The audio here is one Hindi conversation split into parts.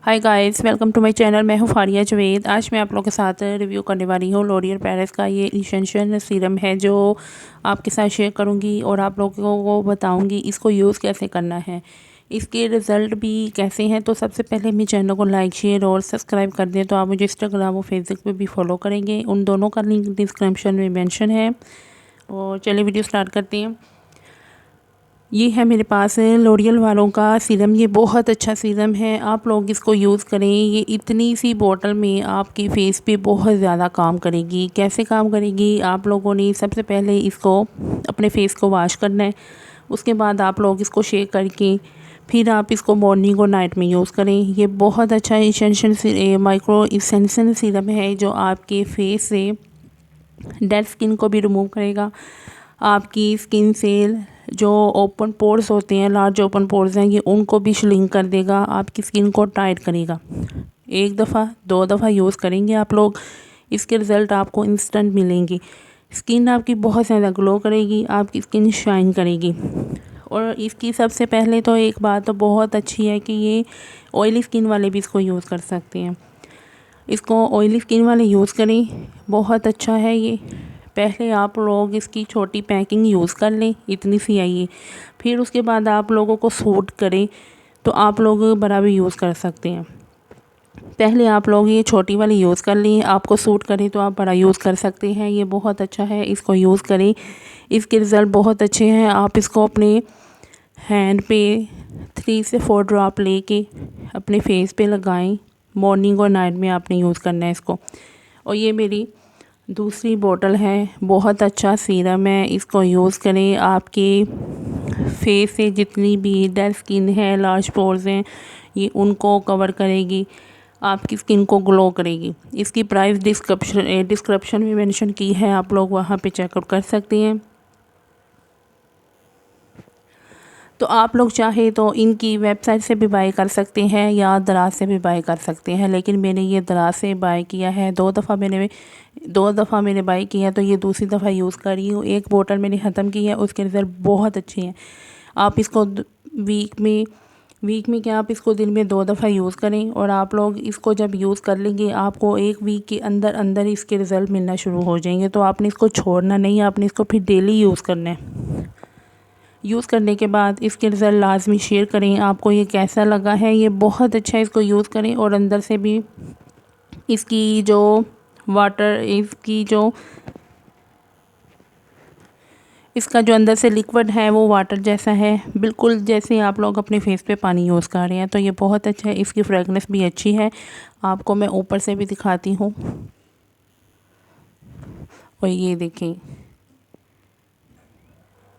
Hi guys, welcome to my channel. मैं हूँ फारिया जवेद। आज मैं आप लोगों के साथ रिव्यू करने वाली हूँ लॉरियल पेरिस का ये इसेंशियल सीरम है जो आपके साथ शेयर करूँगी और आप लोगों को बताऊँगी इसको यूज़ कैसे करना है, इसके रिज़ल्ट भी कैसे हैं। तो सबसे पहले मेरे चैनल को लाइक शेयर और सब्सक्राइब कर दें। तो आप मुझे इंस्टाग्राम और फेसबुक पे भी फॉलो करेंगे, उन दोनों का लिंक डिस्क्रिप्शन में मेंशन है। और चलिए वीडियो स्टार्ट करते हैं। ये है मेरे पास लॉरियल वालों का सीरम। ये बहुत अच्छा सीरम है, आप लोग इसको यूज़ करें। ये इतनी सी बोतल में आपकी फेस पे बहुत ज़्यादा काम करेगी। कैसे काम करेगी, आप लोगों ने सबसे पहले इसको अपने फेस को वॉश करना है। उसके बाद आप लोग इसको शेक करके फिर आप इसको मॉर्निंग और नाइट में यूज़ करें। ये बहुत अच्छा इसेंशियल माइक्रो इसेंशियल सीरम है जो आपके फेस से डेड स्किन को भी रिमूव करेगा। आपकी स्किन से जो ओपन पोर्स होते हैं, लार्ज ओपन पोर्स हैं, ये उनको भी श्रिंक कर देगा, आपकी स्किन को टाइट करेगा। एक दफ़ा 2 दफ़ा यूज़ करेंगे आप लोग, इसके रिज़ल्ट आपको इंस्टेंट मिलेंगे। स्किन आपकी बहुत ज़्यादा ग्लो करेगी, आपकी स्किन शाइन करेगी। और इसकी सबसे पहले तो एक बात तो बहुत अच्छी है कि ये ऑयली स्किन वाले भी इसको यूज़ कर सकते हैं। इसको ऑयली स्किन वाले यूज़ करें, बहुत अच्छा है ये। पहले आप लोग इसकी छोटी पैकिंग यूज़ कर लें, इतनी सी आई है। फिर उसके बाद आप लोगों को सूट करे तो आप लोग बड़ा भी यूज़ कर सकते हैं। पहले आप लोग ये छोटी वाली यूज़ कर लें, आपको सूट करे तो आप बड़ा यूज़ कर सकते हैं। ये बहुत अच्छा है, इसको यूज़ करें, इसके रिज़ल्ट बहुत अच्छे हैं। आप इसको अपने हैंड पे 3 से 4 ड्रॉप लेके अपने फेस पे लगाएं। मॉर्निंग और नाइट में आपने यूज़ करना है इसको। और ये मेरी दूसरी बोतल है, बहुत अच्छा सीरम है, इसको यूज़ करें। आपके फेस से जितनी भी डेड स्किन है, लार्ज पोर्स हैं, ये उनको कवर करेगी, आपकी स्किन को ग्लो करेगी। इसकी प्राइस डिस्क्रिप्शन में मेंशन की है, आप लोग वहाँ पे चेकआउट कर सकते हैं। तो आप लोग चाहे तो इनकी वेबसाइट से भी बाय कर सकते हैं या दराज से भी बाय कर सकते हैं, लेकिन मैंने ये दराज से बाय किया है। 2 दफ़ा मैंने बाय किया, तो ये दूसरी दफ़ा यूज़ कर रही हूँ। एक बोतल मैंने ख़त्म की है, उसके रिज़ल्ट बहुत अच्छे हैं। आप इसको वीक में क्या, आप इसको दिन में 2 दफ़ा यूज़ करें। और आप लोग इसको जब यूज़ कर लेंगे, आपको 1 वीक के अंदर अंदर इसके रिज़ल्ट मिलना शुरू हो जाएंगे। तो आपने इसको छोड़ना नहीं, आपने इसको फिर डेली यूज़ करना है। यूज़ करने के बाद इसके रिज़ल्ट लाजमी शेयर करें, आपको ये कैसा लगा है। ये बहुत अच्छा है, इसको यूज़ करें। और अंदर से भी इसकी जो इसका जो अंदर से लिक्विड है वो वाटर जैसा है, बिल्कुल जैसे आप लोग अपने फेस पे पानी यूज़ कर रहे हैं। तो ये बहुत अच्छा है, इसकी फ्रेगनेंस भी अच्छी है। आपको मैं ऊपर से भी दिखाती हूँ। और ये देखें,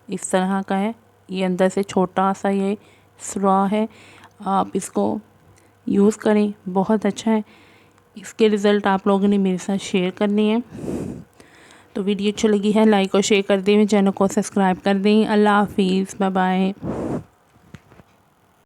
इस तरह का है। ये अंदर से छोटा सा ये स्ट्रॉ है, आप इसको यूज़ करें, बहुत अच्छा है। इसके रिज़ल्ट आप लोगों ने मेरे साथ शेयर करने हैं। तो वीडियो अच्छी लगी है लाइक और शेयर कर दें, चैनल को सब्सक्राइब कर दें। अल्लाह हाफिज़, बाय बाय।